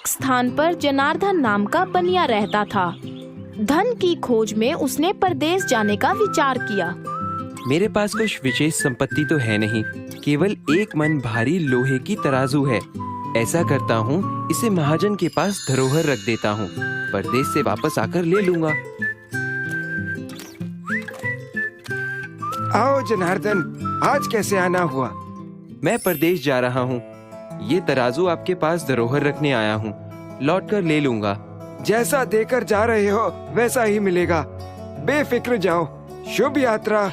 स्थान पर जनार्दन नाम का बनिया रहता था। धन की खोज में उसने परदेश जाने का विचार किया। मेरे पास कुछ विशेष संपत्ति तो है नहीं, केवल एक मन भारी लोहे की तराजू है। ऐसा करता हूँ, इसे महाजन के पास धरोहर रख देता हूँ। परदेश से वापस आकर ले लूंगा। आओ जनार्दन, आज कैसे आना हुआ? मैं परदेश जा रहा हूँ। ये तराजू आपके पास धरोहर रखने आया हूँ। लौट कर ले लूंगा। जैसा देकर जा रहे हो वैसा ही मिलेगा। बेफिक्र जाओ। शुभ यात्रा।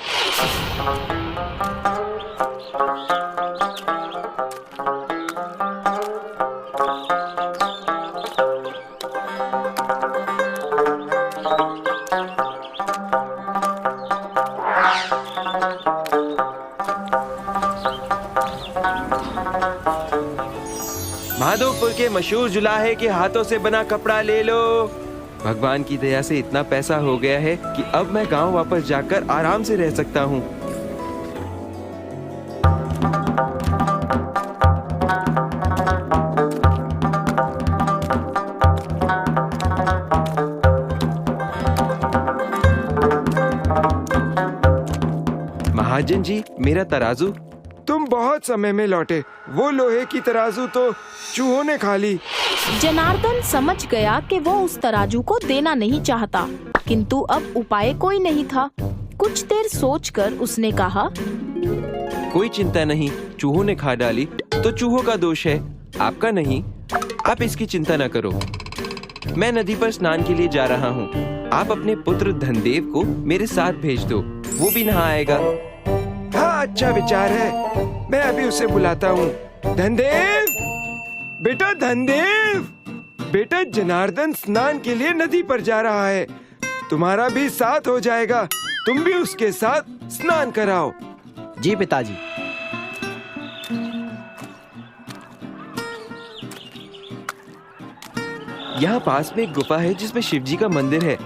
माधोपुर के मशहूर जुलाहे के हाथों से बना कपड़ा ले लो। भगवान की दया से इतना पैसा हो गया है कि अब मैं गांव वापस जाकर आराम से रह सकता हूँ। महाजन जी, मेरा तराजू। तुम बहुत समय में लौटे। वो लोहे की तराजू तो चूहों ने खा ली। जनार्दन समझ गया कि वो उस तराजू को देना नहीं चाहता, किंतु अब उपाय कोई नहीं था। कुछ देर सोचकर उसने कहा, कोई चिंता नहीं, चूहों ने खा डाली तो चूहों का दोष है, आपका नहीं। आप इसकी चिंता न करो। मैं नदी पर स्नान के लिए जा रहा हूँ। आप अपने पुत्र धनदेव को मेरे साथ भेज दो, वो भी नहा आएगा। हाँ, अच्छा विचार है। मैं अभी उसे बुलाता हूँ। धनदेव, बेटा धनदेव, बेटा जनार्दन स्नान के लिए नदी पर जा रहा है। तुम्हारा भी साथ हो जाएगा। तुम भी उसके साथ स्नान कराओ। जी पिताजी। यहाँ पास में एक गुफा है जिसमें शिव जी का मंदिर है।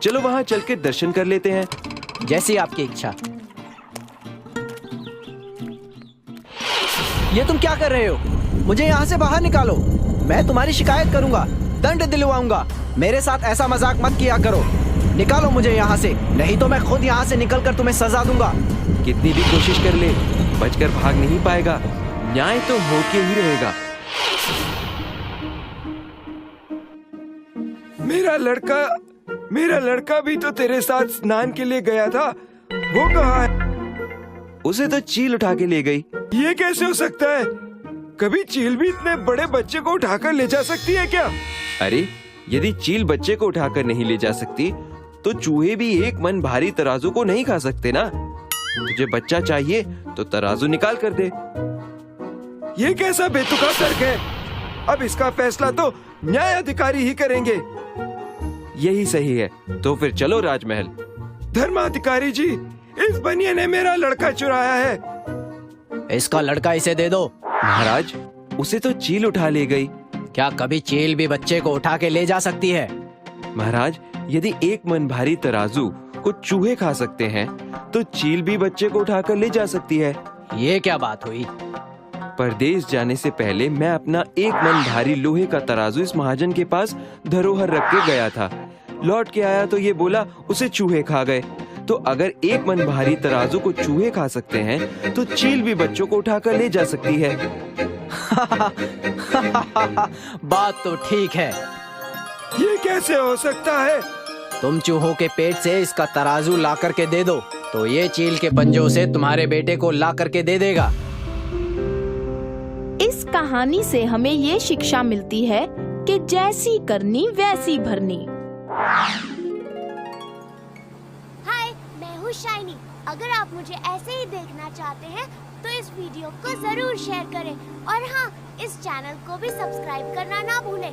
चलो वहाँ चल के दर्शन कर लेते हैं। जैसी आपकी इच्छा। ये तुम क्या कर रहे हो? मुझे यहाँ से बाहर निकालो। मैं तुम्हारी शिकायत करूंगा, दंड दिलवाऊंगा। मेरे साथ ऐसा मजाक मत किया करो। निकालो मुझे यहाँ से, नहीं तो मैं खुद यहाँ से निकलकर तुम्हें सजा दूंगा। कितनी भी कोशिश कर ले, बचकर भाग नहीं पाएगा। न्याय तो होके ही रहेगा। मेरा लड़का भी तो तेरे साथ स्नान के लिए गया था। वो कहाँ है? उसे तो चील उठा के ले गई। ये कैसे हो सकता है? कभी चील भी इतने बड़े बच्चे को उठाकर ले जा सकती है क्या? अरे, यदि चील बच्चे को उठाकर नहीं ले जा सकती, तो चूहे भी एक मन भारी तराजू को नहीं खा सकते ना। तुझे बच्चा चाहिए तो तराजू निकाल कर दे। ये कैसा बेतुका तर्क है? अब इसका फैसला तो न्याय अधिकारी ही करेंगे। यही सही है, तो फिर चलो राजमहल। धर्माधिकारी जी, इस बनिए ने मेरा लड़का चुराया है। इसका लड़का इसे दे दो। महाराज, उसे तो चील उठा ले गई। क्या कभी चील भी बच्चे को उठा के ले जा सकती है? महाराज, यदि एक मन भारी तराजू को चूहे खा सकते हैं, तो चील भी बच्चे को उठाकर ले जा सकती है। ये क्या बात हुई? परदेश जाने से पहले मैं अपना एक मन भारी लोहे का तराजू इस महाजन के पास धरोहर रख के गया था। लौट के आया तो ये बोला उसे चूहे खा गए। तो अगर एक मन भारी तराजू को चूहे खा सकते हैं, तो चील भी बच्चों को उठाकर ले जा सकती है। बात तो ठीक है। ये कैसे हो सकता है? तुम चूहों के पेट से इसका तराजू ला करके दे दो, तो ये चील के पंजों से तुम्हारे बेटे को ला करके दे देगा। इस कहानी से हमें ये शिक्षा मिलती है कि जैसी करनी वैसी भरनी। हाय, मैं हूँ शाइनी। अगर आप मुझे ऐसे ही देखना चाहते हैं तो इस वीडियो को जरूर शेयर करें और हाँ, इस चैनल को भी सब्सक्राइब करना ना भूलें।